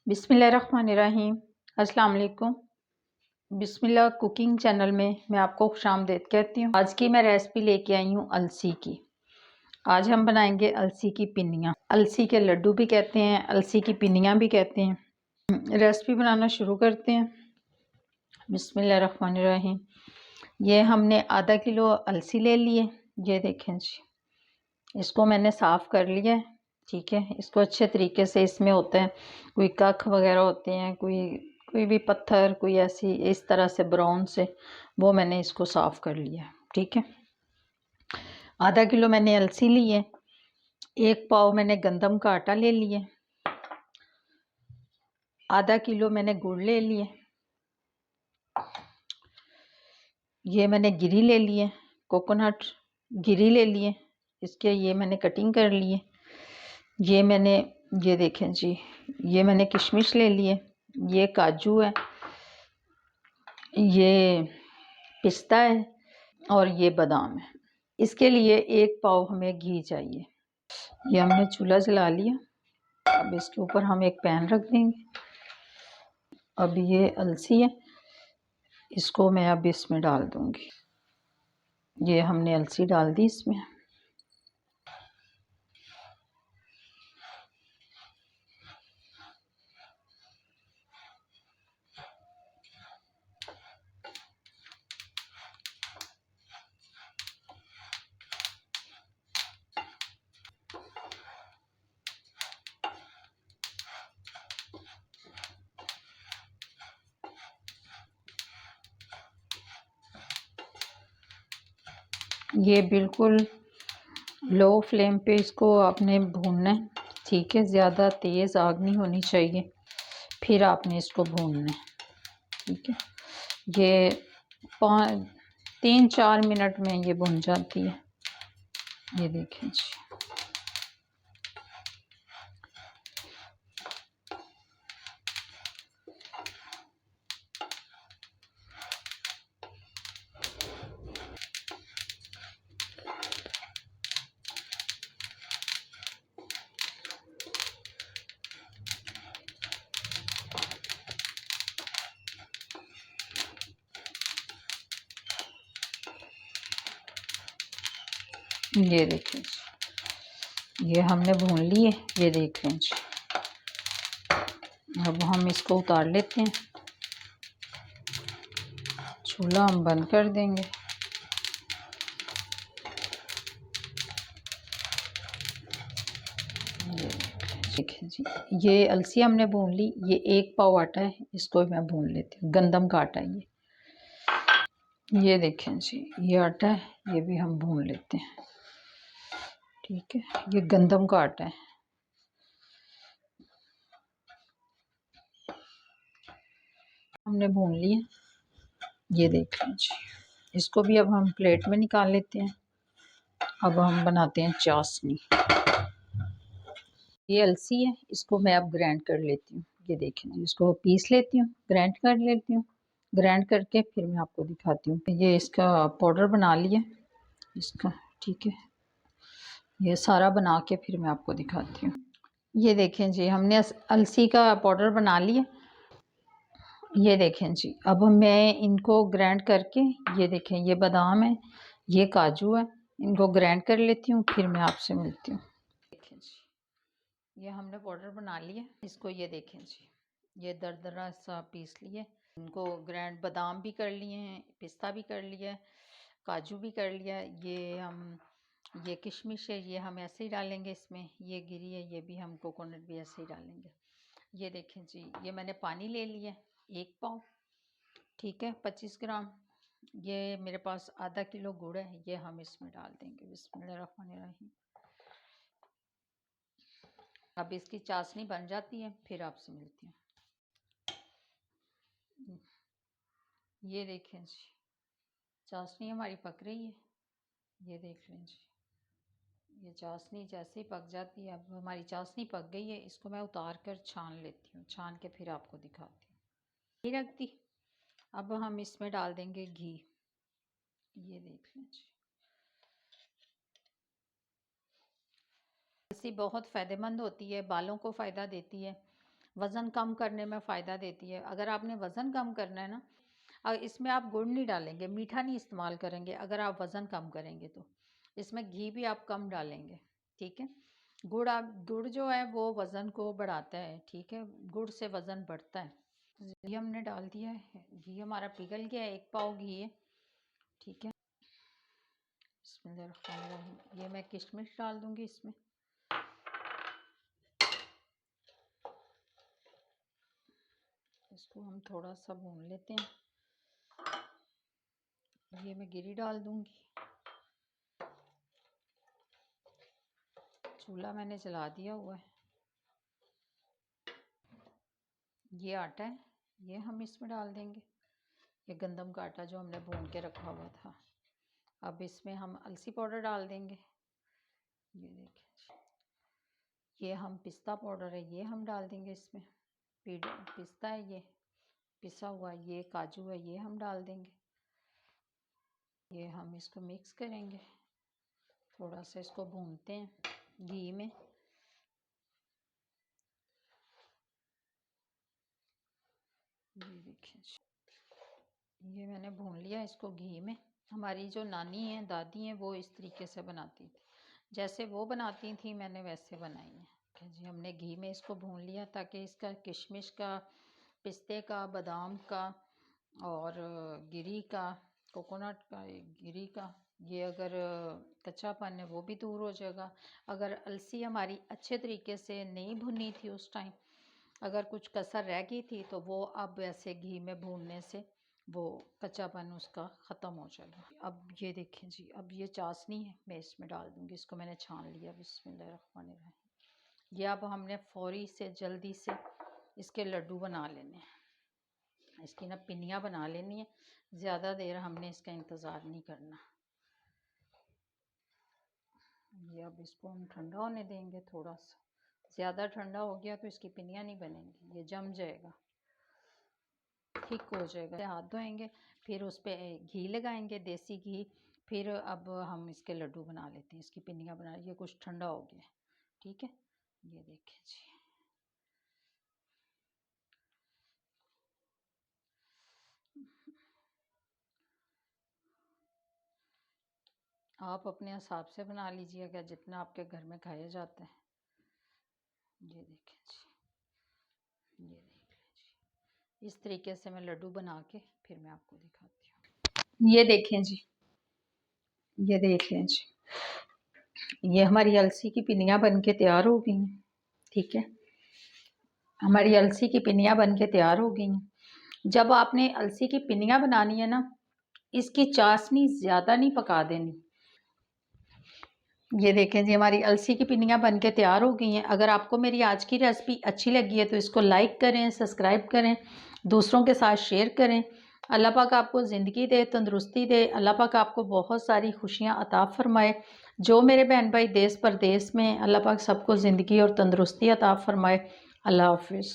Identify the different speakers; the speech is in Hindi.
Speaker 1: बिस्मिल्लाहिर्रहमानिर्रहीम। अस्सलाम वालेकुम। बिस्मिल्लाह कुकिंग चैनल में मैं आपको खुशामदीद कहती हूँ। आज की मैं रेसिपी लेके आई हूँ अलसी की। आज हम बनाएंगे अलसी की पिन्नियाँ। अलसी के लड्डू भी कहते हैं, अलसी की पिन्नियाँ भी कहते हैं। रेसिपी बनाना शुरू करते हैं। बिस्मिल्लाहिर्रहमानिर्रहीम। ये हमने आधा किलो अलसी ले लिए। ये देखें जी, इसको मैंने साफ़ कर लिया है। ठीक है, इसको अच्छे तरीके से, इसमें होते हैं कोई कख वगैरह होते हैं, कोई कोई भी पत्थर, कोई ऐसी इस तरह से ब्राउन से, वो मैंने इसको साफ़ कर लिया। ठीक है, आधा किलो मैंने अलसी ली है। 1 पाव मैंने गंदम का आटा ले लिए। आधा किलो मैंने गुड़ ले लिए। ये मैंने गिरी ले लिए, कोकोनट गिरी ले लिए। इसके ये मैंने कटिंग कर लिए। ये देखें जी, ये मैंने किशमिश ले लिए। ये काजू है, ये पिस्ता है और ये बादाम है। इसके लिए 1 पाव हमें घी चाहिए। ये हमने चूल्हा जला लिया। अब इसके ऊपर हम एक पैन रख देंगे। अब ये अलसी है, इसको मैं अब इसमें डाल दूंगी। ये हमने अलसी डाल दी इसमें। ये बिल्कुल लो फ्लेम पे इसको आपने भूनना है। ठीक है, ज़्यादा तेज़ आग नहीं होनी चाहिए, फिर आपने इसको भूनना है। ठीक है, ये 3-4 मिनट में ये भुन जाती है। ये देखें जी, ये देखें जी, ये हमने भून लिए। ये देख लें जी, अब हम इसको उतार लेते हैं। चूल्हा हम बंद कर देंगे। ये देखें जी, ये अलसी हमने भून ली। ये 1 पाव आटा है, इसको मैं भून लेती हूँ। गंदम का आटा है ये देखें जी, ये आटा है, ये भी हम भून लेते हैं। ठीक है, ये गंदम का आटा है। हमने भून लिया। ये देख लीजिए, इसको भी अब हम प्लेट में निकाल लेते हैं। अब हम बनाते हैं चाशनी। ये अलसी है, इसको मैं अब ग्राइंड कर लेती हूँ। ये देखें जी, इसको पीस लेती हूँ, ग्राइंड कर लेती हूँ। ग्राइंड करके फिर मैं आपको दिखाती हूँ। ये इसका पाउडर बना लिया इसका। ठीक है, ये सारा बना के फिर मैं आपको दिखाती हूँ। ये देखें जी, हमने अलसी का पाउडर बना लिया। ये देखें जी, अब मैं इनको ग्राइंड करके, ये देखें, ये बादाम है, ये काजू है, इनको ग्राइंड कर लेती हूँ, फिर मैं आपसे मिलती हूँ। देखें जी, ये हमने पाउडर बना लिया। इसको ये देखें जी, ये दरदरा सा पीस लिए। इनको ग्राइंड, बादाम भी कर लिए हैं, पिस्ता भी कर लिया, काजू भी कर लिया। ये किशमिश है, ये हम ऐसे ही डालेंगे इसमें। ये गिरी है, ये भी हम कोकोनट भी ऐसे ही डालेंगे। ये देखें जी, ये मैंने पानी ले लिया 1 पाव। ठीक है, 25 ग्राम। ये मेरे पास आधा किलो गुड़ है, ये हम इसमें डाल देंगे। बिस्मिल्लाहिर्रहमानिर्रहीम। अब इसकी चाशनी बन जाती है, फिर आपसे मिलती हूँ। ये देखें जी, चाशनी हमारी पक रही है। ये देख लें जी, ये चाशनी जैसे ही पक जाती है, अब हमारी चाशनी पक गई है। इसको मैं उतार कर छान लेती हूँ, छान के फिर आपको दिखाती हूँ। ये रख दी। अब हम इसमें डाल देंगे घी। ये देख लें जी, अलसी बहुत फ़ायदेमंद होती है, बालों को फ़ायदा देती है। वज़न कम करने में फ़ायदा देती है। अगर आपने वज़न कम करना है ना, इसमें आप गुड़ नहीं डालेंगे, मीठा नहीं इस्तेमाल करेंगे अगर आप वज़न कम करेंगे तो। इसमें घी भी आप कम डालेंगे, ठीक है। गुड़ जो है वो वज़न को बढ़ाता है, ठीक है। गुड़ से वज़न बढ़ता है। घी हमने डाल दिया है, घी हमारा पिघल गया है, 1 पाव घी है, ठीक है। बिस्मिल्लाहिर्रहमानिर्रहीम। ये मैं किशमिश डाल दूंगी इसमें। इसको हम थोड़ा सा भून लेते हैं। ये मैं गिरी डाल दूंगी। चूल्हा मैंने जला दिया हुआ है। ये आटा है, ये हम इसमें डाल देंगे। ये गंदम का आटा जो हमने भून के रखा हुआ था। अब इसमें हम अलसी पाउडर डाल देंगे। ये देखिए, ये हम पिस्ता पाउडर है, ये हम डाल देंगे इसमें। पिस्ता है ये पिसा हुआ, ये काजू है, ये हम डाल देंगे। ये हम इसको मिक्स करेंगे, थोड़ा सा इसको भूनते हैं घी में। ये देखिए, ये मैंने भून लिया इसको घी में। हमारी जो नानी हैं, दादी हैं, वो इस तरीके से बनाती थी। जैसे वो बनाती थी मैंने वैसे बनाई है। ठीक है जी, हमने घी में इसको भून लिया ताकि इसका किशमिश का, पिस्ते का, बादाम का और गिरी का, कोकोनट का, गिरी का, ये अगर कच्चापन है वो भी दूर हो जाएगा। अगर अलसी हमारी अच्छे तरीके से नहीं भुनी थी उस टाइम, अगर कुछ कसर रह गई थी तो वो अब ऐसे घी में भूनने से वो कच्चापन उसका ख़त्म हो जाएगा। अब ये देखें जी, अब ये चाशनी है, मैं इसमें डाल दूँगी। इसको मैंने छान लिया। बिस्मिल्लाहिर्रहमानिर्रहीम। ये अब हमने फ़ौरी से जल्दी से इसके लड्डू बना लेने हैं। इसकी ना पिनियाँ बना लेनी है। ज़्यादा देर हमने इसका इंतज़ार नहीं करना। ये अब इसको हम ठंडा होने देंगे थोड़ा सा। ज़्यादा ठंडा हो गया तो इसकी पिनियाँ नहीं बनेंगी, ये जम जाएगा, थिक हो जाएगा। हाथ धोएंगे, फिर उस पर घी लगाएंगे, देसी घी। फिर अब हम इसके लड्डू बना लेते हैं, इसकी पिनियाँ बना। ये कुछ ठंडा हो गया, ठीक है। ये देखें जी, आप अपने हिसाब से बना लीजिएगा जितना आपके घर में खाया जाता है। ये देखें जी, ये देख लें जी, इस तरीके से मैं लड्डू बना के फिर मैं आपको दिखाती हूँ। ये देखें जी, ये देख लें जी, ये हमारी अलसी की पिनियाँ बन के तैयार हो गई हैं, ठीक है। हमारी अलसी की पिनियाँ बन के तैयार हो गई हैं। जब आपने अलसी की पिनियाँ बनानी है ना, इसकी चाशनी ज़्यादा नहीं पका देनी। ये देखें जी, हमारी अलसी की पिनियाँ बन के तैयार हो गई हैं। अगर आपको मेरी आज की रेसिपी अच्छी लगी है तो इसको लाइक करें, सब्सक्राइब करें, दूसरों के साथ शेयर करें। अल्लाह पाक आपको ज़िंदगी दे, तंदुरुस्ती दे। अल्लाह पाक आपको बहुत सारी खुशियाँ अता फ़रमाए। जो मेरे बहन भाई देश परदेश में, अल्लाह पाक सबको ज़िंदगी और तंदुरुस्ती अता फ़रमाए। अल्लाह हाफ़िज़।